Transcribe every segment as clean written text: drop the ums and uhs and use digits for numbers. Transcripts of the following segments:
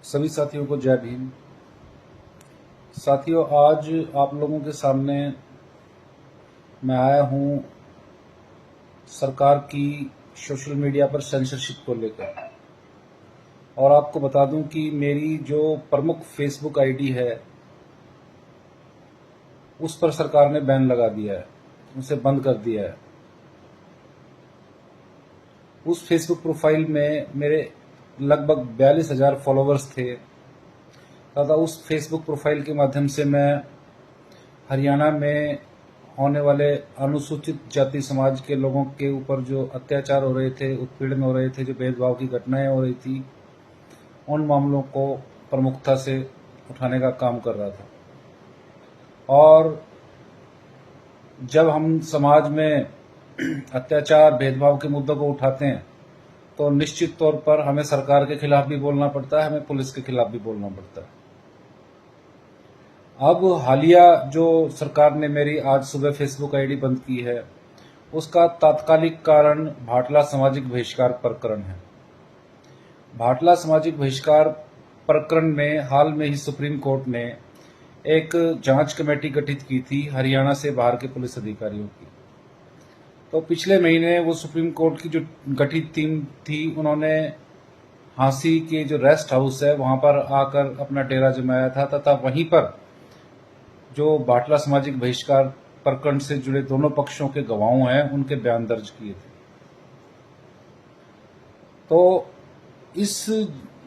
सभी साथियों को जय भीम। साथियों, आज आप लोगों के सामने मैं आया हूं सरकार की सोशल मीडिया पर सेंसरशिप को लेकर, और आपको बता दूं कि मेरी जो प्रमुख फेसबुक आईडी है उस पर सरकार ने बैन लगा दिया है, उसे बंद कर दिया है। उस फेसबुक प्रोफाइल में मेरे लगभग 42,000 फॉलोअर्स थे तथा उस फेसबुक प्रोफाइल के माध्यम से मैं हरियाणा में होने वाले अनुसूचित जाति समाज के लोगों के ऊपर जो अत्याचार हो रहे थे, उत्पीड़न हो रहे थे, जो भेदभाव की घटनाएं हो रही थी, उन मामलों को प्रमुखता से उठाने का काम कर रहा था। और जब हम समाज में अत्याचार भेदभाव के मुद्दों को उठाते हैं तो निश्चित तौर पर हमें सरकार के खिलाफ भी बोलना पड़ता है, हमें पुलिस के खिलाफ भी बोलना पड़ता है। अब हालिया जो सरकार ने मेरी आज सुबह फेसबुक आईडी बंद की है, उसका तात्कालिक कारण भाटला सामाजिक बहिष्कार प्रकरण है। भाटला सामाजिक बहिष्कार प्रकरण में हाल में ही सुप्रीम कोर्ट ने एक जांच कमेटी गठित की थी हरियाणा से बाहर के पुलिस अधिकारियों की। तो पिछले महीने वो सुप्रीम कोर्ट की जो गठित टीम थी, उन्होंने हांसी के जो रेस्ट हाउस है वहां पर आकर अपना डेरा जमाया था तथा वहीं पर जो भाटला सामाजिक बहिष्कार प्रकरण से जुड़े दोनों पक्षों के गवाहों हैं उनके बयान दर्ज किए थे। तो इस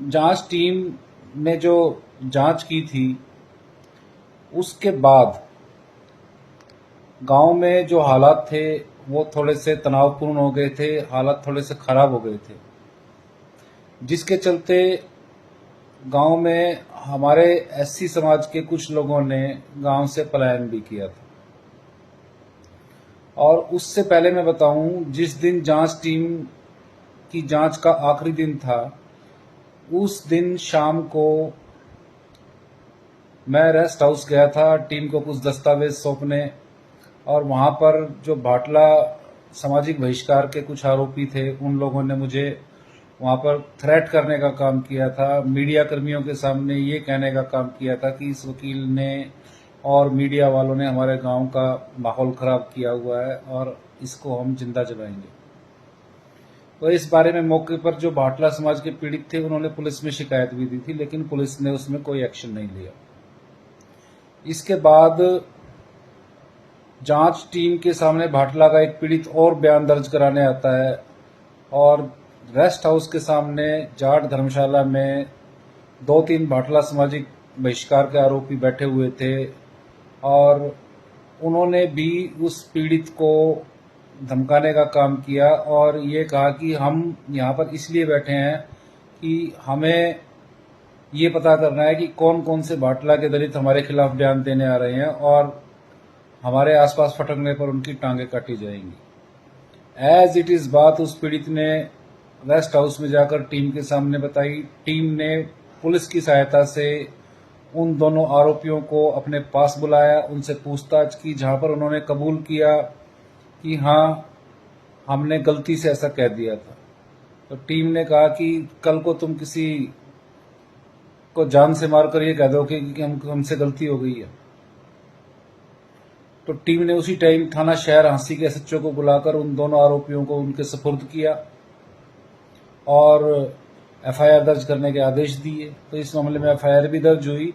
जांच टीम ने जो जांच की थी उसके बाद गांव में जो हालात थे वो थोड़े से तनावपूर्ण हो गए थे, हालात थोड़े से खराब हो गए थे, जिसके चलते गांव में हमारे एससी समाज के कुछ लोगों ने गांव से पलायन भी किया था। और उससे पहले मैं बताऊं, जिस दिन जांच टीम की जांच का आखिरी दिन था, उस दिन शाम को मैं रेस्ट हाउस गया था टीम को कुछ दस्तावेज सौंपने, और वहां पर जो भाटला सामाजिक बहिष्कार के कुछ आरोपी थे उन लोगों ने मुझे वहां पर थ्रेट करने का काम किया था। मीडिया कर्मियों के सामने ये कहने का काम किया था कि इस वकील ने और मीडिया वालों ने हमारे गांव का माहौल खराब किया हुआ है और इसको हम जिंदा जलाएंगे। तो इस बारे में मौके पर जो भाटला समाज के पीड़ित थे उन्होंने पुलिस में शिकायत भी दी थी, लेकिन पुलिस ने उसमें कोई एक्शन नहीं लिया। इसके बाद जांच टीम के सामने भाटला का एक पीड़ित और बयान दर्ज कराने आता है, और रेस्ट हाउस के सामने जाट धर्मशाला में 2-3 भाटला सामाजिक बहिष्कार के आरोपी बैठे हुए थे, और उन्होंने भी उस पीड़ित को धमकाने का काम किया और ये कहा कि हम यहाँ पर इसलिए बैठे हैं कि हमें ये पता करना है कि कौन कौन से भाटला के दलित हमारे खिलाफ बयान देने आ रहे हैं और हमारे आसपास फटकने पर उनकी टांगें काटी जाएंगी। एज इट इज बात उस पीड़ित ने रेस्ट हाउस में जाकर टीम के सामने बताई। टीम ने पुलिस की सहायता से उन दोनों आरोपियों को अपने पास बुलाया, उनसे पूछताछ की, जहां पर उन्होंने कबूल किया कि हाँ, हमने गलती से ऐसा कह दिया था। तो टीम ने कहा कि कल को तुम किसी को जान से मारकर ये कह दो कि हमसे गलती हो गई है। तो टीम ने उसी टाइम थाना शहर हांसी के एसएचओ को बुलाकर उन दोनों आरोपियों को उनके सुपुर्द किया और एफआईआर दर्ज करने के आदेश दिए। तो इस मामले में एफआईआर भी दर्ज हुई,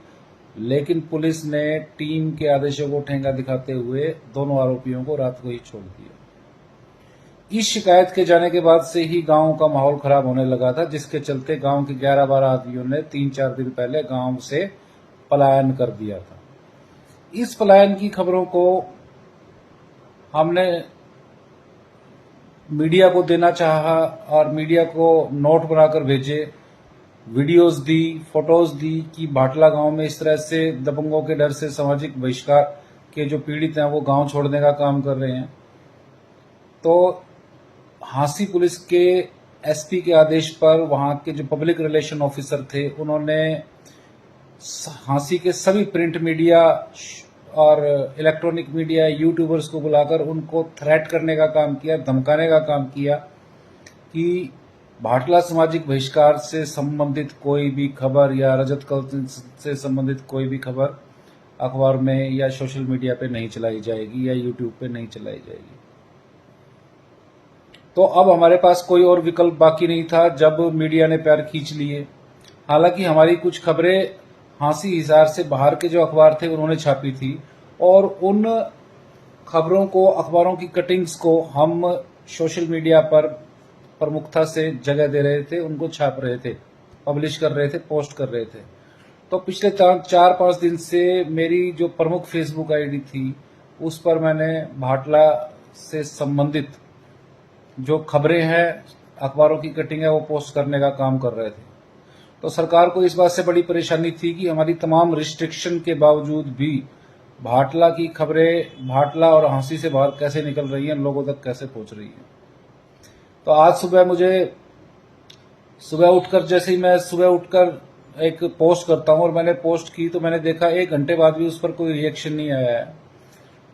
लेकिन पुलिस ने टीम के आदेशों को ठेंगा दिखाते हुए दोनों आरोपियों को रात को ही छोड़ दिया। इस शिकायत के जाने के बाद से ही गांव का माहौल खराब होने लगा था, जिसके चलते गांव के 11-12 आदमियों ने 3-4 दिन पहले गांव से पलायन कर दिया था। इस पलायन की खबरों को हमने मीडिया को देना चाहा और मीडिया को नोट बनाकर भेजे, वीडियोस दी, फोटोज दी कि भाटला गांव में इस तरह से दबंगों के डर से सामाजिक बहिष्कार के जो पीड़ित हैं वो गांव छोड़ने का काम कर रहे हैं। तो हांसी पुलिस के एसपी के आदेश पर वहां के जो पब्लिक रिलेशन ऑफिसर थे उन्होंने हांसी के सभी प्रिंट मीडिया और इलेक्ट्रॉनिक मीडिया, यूट्यूबर्स को बुलाकर उनको थ्रेट करने का काम किया, धमकाने का काम किया कि भाटला सामाजिक बहिष्कार से संबंधित कोई भी खबर या रजत कल से संबंधित कोई भी खबर अखबार में या सोशल मीडिया पे नहीं चलाई जाएगी या यूट्यूब पे नहीं चलाई जाएगी। तो अब हमारे पास कोई और विकल्प बाकी नहीं था जब मीडिया ने पैर खींच लिए। हालांकि हमारी कुछ खबरें हांसी हिसार से बाहर के जो अखबार थे उन्होंने छापी थी और उन खबरों को, अखबारों की कटिंग्स को हम सोशल मीडिया पर प्रमुखता से जगह दे रहे थे, उनको छाप रहे थे, पब्लिश कर रहे थे, पोस्ट कर रहे थे। तो पिछले 4-5 दिन से मेरी जो प्रमुख फेसबुक आईडी थी उस पर मैंने भाटला से संबंधित जो खबरें हैं, अखबारों की कटिंग है, वो पोस्ट करने का काम कर रहे थे। तो सरकार को इस बात से बड़ी परेशानी थी कि हमारी तमाम रिस्ट्रिक्शन के बावजूद भी भाटला की खबरें भाटला और हांसी से बाहर कैसे निकल रही हैं, लोगों तक कैसे पहुंच रही हैं। तो आज सुबह उठकर, जैसे ही मैं सुबह उठकर एक पोस्ट करता हूं और मैंने पोस्ट की तो मैंने देखा 1 घंटे बाद भी उस पर कोई रिएक्शन नहीं आया है।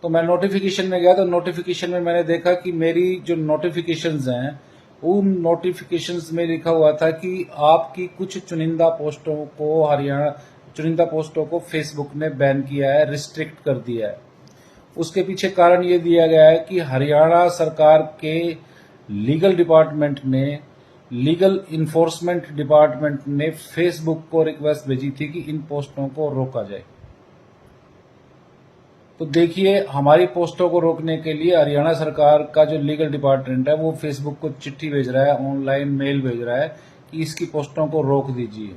तो मैं नोटिफिकेशन में गया तो नोटिफिकेशन में मैंने देखा कि मेरी जो नोटिफिकेशंस हैं उन नोटिफिकेशंस में लिखा हुआ था कि आपकी कुछ चुनिंदा पोस्टों को फेसबुक ने बैन किया है, रिस्ट्रिक्ट कर दिया है। उसके पीछे कारण ये दिया गया है कि हरियाणा सरकार के लीगल इन्फोर्समेंट डिपार्टमेंट ने फेसबुक को रिक्वेस्ट भेजी थी कि इन पोस्टों को रोका जाए। तो देखिए, हमारी पोस्टों को रोकने के लिए हरियाणा सरकार का जो लीगल डिपार्टमेंट है वो फेसबुक को चिट्ठी भेज रहा है, ऑनलाइन मेल भेज रहा है कि इसकी पोस्टों को रोक दीजिए,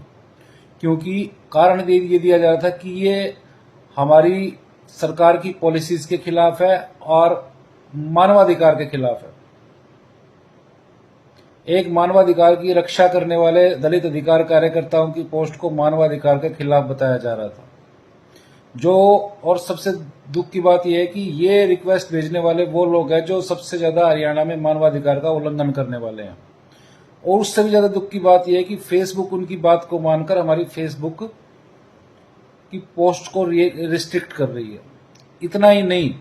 क्योंकि कारण ये दिया जा रहा था कि ये हमारी सरकार की पॉलिसीज के खिलाफ है और मानवाधिकार के खिलाफ है। एक मानवाधिकार की रक्षा करने वाले दलित अधिकार कार्यकर्ताओं की पोस्ट को मानवाधिकार के खिलाफ बताया जा रहा था। और सबसे दुख की बात यह है कि ये रिक्वेस्ट भेजने वाले वो लोग हैं जो सबसे ज्यादा हरियाणा में मानवाधिकार का उल्लंघन करने वाले हैं। और उससे भी ज्यादा दुख की बात यह है कि फेसबुक उनकी बात को मानकर हमारी फेसबुक की पोस्ट को रिस्ट्रिक्ट कर रही है। इतना ही नहीं,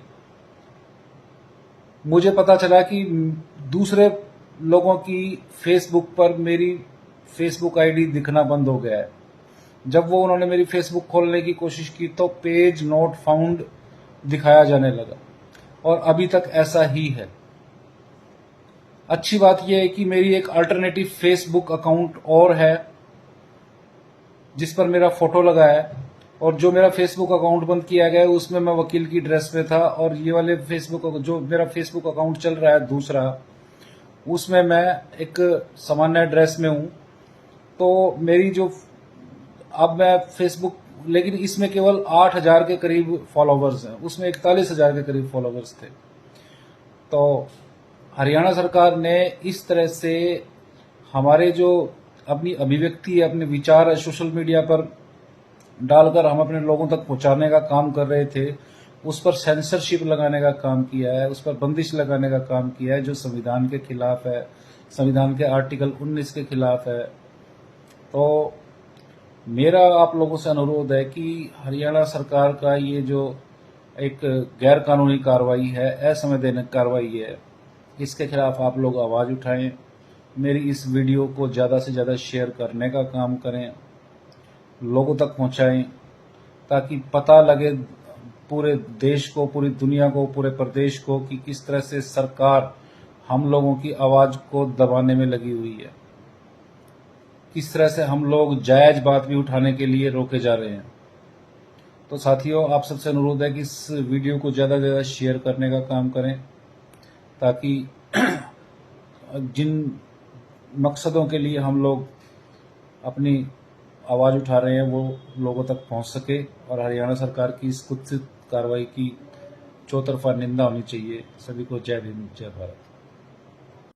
मुझे पता चला कि दूसरे लोगों की फेसबुक पर मेरी फेसबुक आईडी दिखना बंद हो गया है। जब उन्होंने मेरी फेसबुक खोलने की कोशिश की तो पेज नॉट फाउंड दिखाया जाने लगा और अभी तक ऐसा ही है। अच्छी बात यह है कि मेरी एक अल्टरनेटिव फेसबुक अकाउंट और है जिस पर मेरा फोटो लगा है, और जो मेरा फेसबुक अकाउंट बंद किया गया है उसमें मैं वकील की ड्रेस में था, और ये वाले जो मेरा फेसबुक अकाउंट चल रहा है दूसरा, उसमें मैं एक सामान्य ड्रेस में हूं। तो मेरी जो अब मैं फेसबुक, लेकिन इसमें केवल 8,000 के करीब फॉलोवर्स हैं, उसमें 41,000 के करीब फॉलोवर्स थे। तो हरियाणा सरकार ने इस तरह से हमारे जो अपनी अभिव्यक्ति है, अपने विचार है, सोशल मीडिया पर डालकर हम अपने लोगों तक पहुंचाने का काम कर रहे थे, उस पर सेंसरशिप लगाने का काम किया है, उस पर बंदिश लगाने का काम किया है, जो संविधान के खिलाफ है, संविधान के आर्टिकल 19 के खिलाफ है। तो मेरा आप लोगों से अनुरोध है कि हरियाणा सरकार का ये जो एक गैर कानूनी कार्रवाई है, असंवैधानिक कार्रवाई है, इसके खिलाफ आप लोग आवाज उठाएं। मेरी इस वीडियो को ज़्यादा से ज़्यादा शेयर करने का काम करें, लोगों तक पहुंचाएं, ताकि पता लगे पूरे देश को, पूरी दुनिया को, पूरे प्रदेश को कि किस तरह से सरकार हम लोगों की आवाज को दबाने में लगी हुई है, किस तरह से हम लोग जायज बात भी उठाने के लिए रोके जा रहे हैं। तो साथियों, आप सबसे अनुरोध है कि इस वीडियो को ज़्यादा से ज़्यादा शेयर करने का काम करें, ताकि जिन मकसदों के लिए हम लोग अपनी आवाज़ उठा रहे हैं वो लोगों तक पहुंच सके, और हरियाणा सरकार की इस कुत्सित कार्रवाई की चौतरफा निंदा होनी चाहिए। सभी को जय भीम, जय भारत।